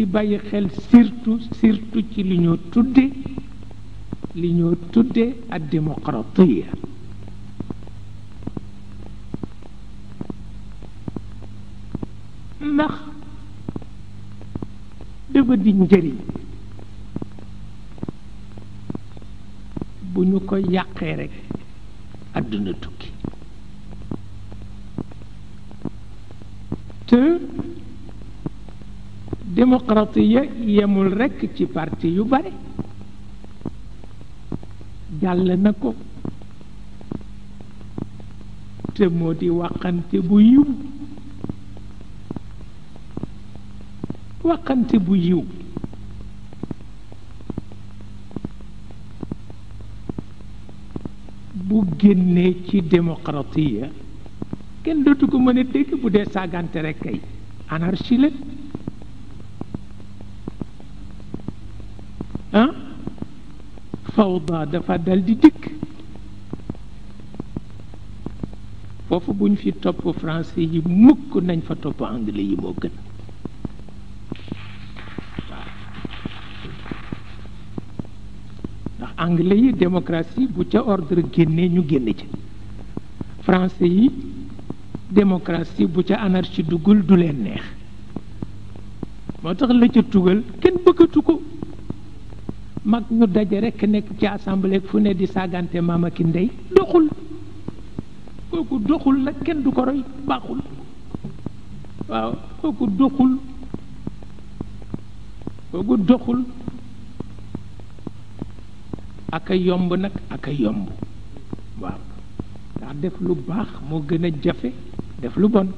di bàyyi xel surtout ci li ñoo tudde ak démocratie ndax dafa di njëriñ bu ñu ko yàqee rekk àdduna tukki te démocratie yemul rekk ci parti yu bare jàll na ko te moo di waxante bu yiw waxante bu yiw bu génnee ci démocratie kenn dootu ko mën a dégg bu dee saagante rekk kay anarchie la ah fawda dafa dal di dikk foofu bu ñu fi topp français yi mukk nañ fa topp anglais yi moo gën ndax anglais yi démocratie bu ca ordre génnee ñu génn ca français yi démocratie bu ca anarchie duggul du leen neex moo tax la ca tugal kenn bëggatu ko mag ñu daje rekk nekk ci assemblée fu ne di saagante maama ki ndey doxul kooku doxul nag kenn du ko roy baaxul waaw kooku doxul aka yomb nag aka yomb waaw ndax def lu baax moo gën a jafe def lu bon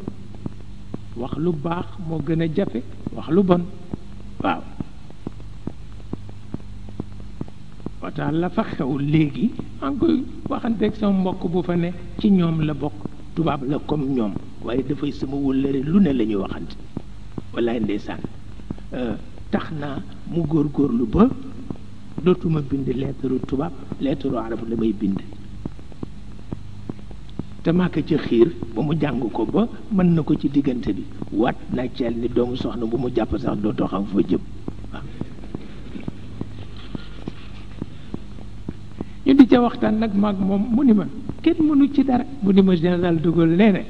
wax lu baax moo gën a jafe wax lu bon waaw wataal la fa xew léegi an koy waxanteeg sama mbokk bu fa ne ci ñoom la bokk tubaab la comme ñoom waaye dafay sama wëllëre lu ne la ñuy waxante wallaay ndeysaan tax naa mu góorgóorlu ba dootuma bind lettre tubaab lettre arab la may bind te maa ko ci xiir ba mu jàng ko ba mën na ko ci diggante bi waat naa ceel ni doomu soxna bu mu jàpp sax dootoo xam foo jëm waaw ñu di ca waxtaan nag maag moom mu ni ma kenn mënu ci dara mu ni ma général de Gaulle nee na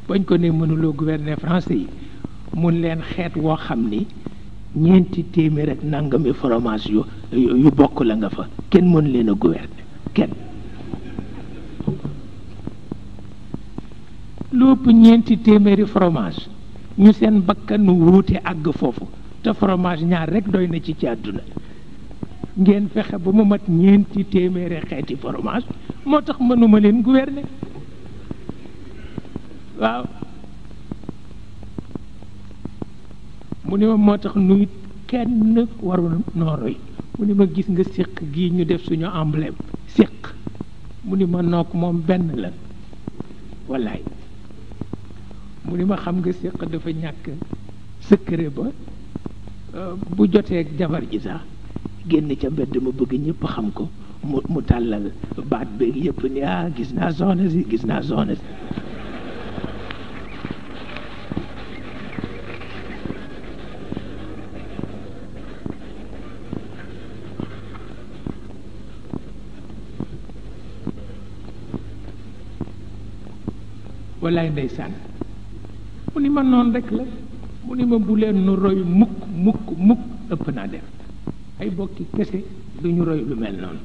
bañ ko ne mënuloo gouverner français yi mun leen xeet woo xam ni ñeenti téeméer ak nangami fromage yu bokk la nga fa kenn mën leen a gouverner kenn lu ëpp ñeenti téeméeri fromage ñu seen bakkan wuute àgg foofu te fromage ñaar rekk doy na ci àdduna ngeen fexe ba mu mat ñeenti téeméeri xeeti fromage moo tax mënuma leen gouverner waaw mu ni ma moo tax nuy kenn warul noo roy mu ni ma gis nga séq gii ñu def suñu emblème séq mu ni ma noog moom benn la wallaay mu ni ma xam nga séq dafa ñàkk secret ba bu jotee ak jabar ji sax génn ca mbedd ma bëgg ñëpp xam ko mu tàllal baat beeg yëpp ni gis naa soxna si wallaay ndeysaan mu ni ma noon rek la mu ni ma bu leen nu roy mukk ëpp naa def ay bokki kese du ñu roy lu mel noonu